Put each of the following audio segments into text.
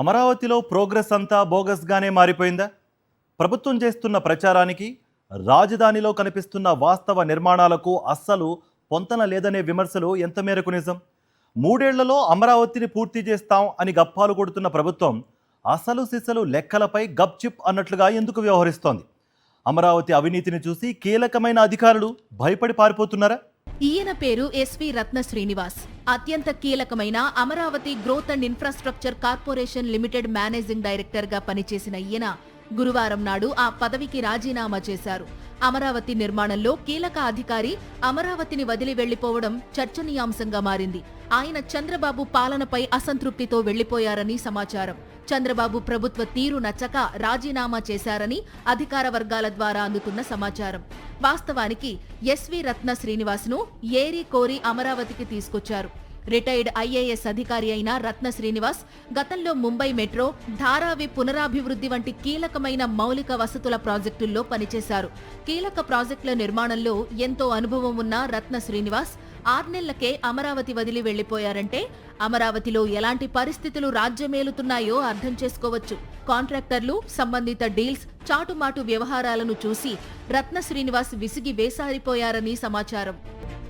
అమరావతిలో ప్రోగ్రెస్ అంతా బోగస్గానే మారిపోయిందా? ప్రభుత్వం చేస్తున్న ప్రచారానికి రాజధానిలో కనిపిస్తున్న వాస్తవ నిర్మాణాలకు అస్సలు పొంతన లేదనే విమర్శలు ఎంత మేరకు నిజం? మూడేళ్లలో అమరావతిని పూర్తి చేస్తాం అని గప్పాలు కొడుతున్న ప్రభుత్వం అసలు సిసలు లెక్కలపై గప్చిప్ అన్నట్లుగా ఎందుకు వ్యవహరిస్తోంది? అమరావతి అవినీతిని చూసి కీలకమైన అధికారులు భయపడి పారిపోతున్నారా? ఈయన పేరు ఎస్వి రత్న శ్రీనివాస్. అత్యంత కీలకమైన Amaravati growth and infrastructure corporation limited managing director గా పనిచేసిన ఈయన గురువారం నాడు ఆ పదవికి రాజీనామా చేశారు. అమరావతి నిర్మాణంలో కీలక అధికారి అమరావతిని వదిలి వెళ్లిపోవడం చర్చనీయాంశంగా మారింది. ఆయన చంద్రబాబు పాలనపై అసంతృప్తితో వెళ్లిపోయారని సమాచారం. చంద్రబాబు ప్రభుత్వ తీరు నచ్చక రాజీనామా చేశారని అధికార వర్గాల ద్వారా అందుతున్న సమాచారం. వాస్తవానికి ఎస్వి రత్న శ్రీనివాస్ను ఏరి కోరి అమరావతికి తీసుకొచ్చారు. రిటైర్డ్ ఐఏఎస్ అధికారి అయిన రత్న శ్రీనివాస్ గతంలో ముంబై మెట్రో, ధారావి పునరాభివృద్ధి వంటి కీలకమైన మౌలిక వసతుల ప్రాజెక్టుల్లో పనిచేశారు. కీలక ప్రాజెక్టుల నిర్మాణంలో ఎంతో అనుభవం ఉన్న రత్న శ్రీనివాస్ 6 నెలలకే అమరావతి వదిలి వెళ్లిపోయారంటే అమరావతిలో ఎలాంటి పరిస్థితులు రాజ్యమేలుతున్నాయో అర్థం చేసుకోవచ్చు. కాంట్రాక్టర్లు, సంబంధిత డీల్స్, చాటుమాటు వ్యవహారాలను చూసి రత్న శ్రీనివాస్ విసిగి వేసారిపోయారని సమాచారం.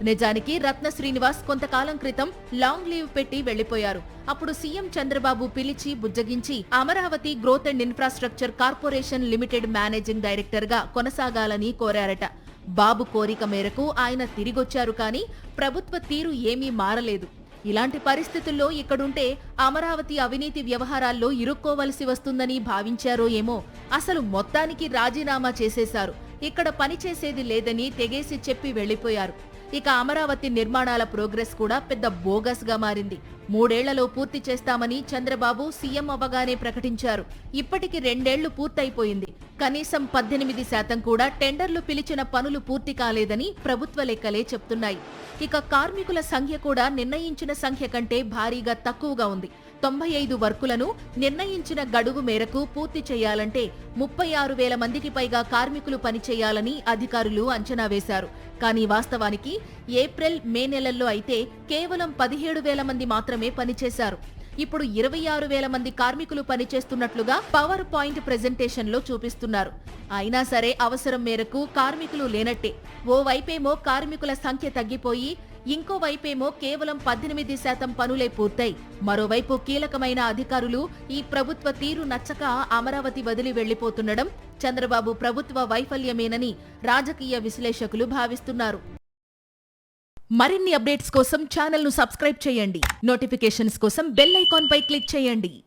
నిజానికి రత్న శ్రీనివాస్ కొంతకాలం క్రితం లాంగ్ లీవ్ పెట్టి వెళ్లిపోయారు. అప్పుడు సీఎం చంద్రబాబు పిలిచి బుజ్జగించి Amaravati growth and infrastructure corporation limited managing director గా కొనసాగాలని కోరారట. బాబు కోరిక మేరకు ఆయన తిరిగొచ్చారు. కానీ ప్రభుత్వ తీరు ఏమీ మారలేదు. ఇలాంటి పరిస్థితుల్లో ఇక్కడుంటే అమరావతి అవినీతి వ్యవహారాల్లో ఇరుక్కోవలసి వస్తుందని భావించారో ఏమో. అసలు మొత్తానికి రాజీనామా చేసేశారు. ఇక్కడ పనిచేసేది లేదని తెగేసి చెప్పి వెళ్లిపోయారు. ఇక అమరావతి నిర్మాణాల ప్రోగ్రెస్ కూడా పెద్ద బోగస్ గా మారింది. 3 ఏళ్లలో పూర్తి చేస్తామని చంద్రబాబు సీఎం అవ్వగానే ప్రకటించారు. ఇప్పటికి 2 ఏళ్లు పూర్తయిపోయింది. కనీసం 18% కూడా టెండర్లు పిలిచిన పనులు పూర్తి కాలేదని ప్రభుత్వ లెక్కలే చెప్తున్నాయి. ఇక కార్మికుల సంఖ్య కూడా నిర్ణయించిన సంఖ్య కంటే భారీగా తక్కువగా ఉంది. 95 వర్కులను నిర్ణయించిన గడువు మేరకు పూర్తి చేయాలంటే 36,000 మందికి పైగా కార్మికులు పనిచేయాలని అధికారులు అంచనా వేశారు. కానీ వాస్తవానికి ఏప్రిల్, మే నెలల్లో అయితే కేవలం 17,000 మంది మాత్రమే పనిచేశారు. ఇప్పుడు 26,000 మంది కార్మికులు పనిచేస్తున్నట్లుగా పవర్ పాయింట్ ప్రెజెంటేషన్ లో చూపిస్తున్నారు. అయినా సరే అవసరం మేరకు కార్మికులు లేనట్టే. ఓవైపేమో కార్మికుల సంఖ్య తగ్గిపోయి, ఇంకోవైపేమో కేవలం 18% పనులే పూర్తయి, మరోవైపు కీలకమైన అధికారులు ఈ ప్రభుత్వ తీరు నచ్చక అమరావతి వదిలి వెళ్లిపోతుండడం చంద్రబాబు ప్రభుత్వ వైఫల్యమేనని రాజకీయ విశ్లేషకులు భావిస్తున్నారు. మరిన్ని అప్డేట్స్ కోసం ఛానల్ ను సబ్స్క్రైబ్ చేయండి. నోటిఫికేషన్స్ కోసం బెల్ ఐకాన్ పై క్లిక్ చేయండి.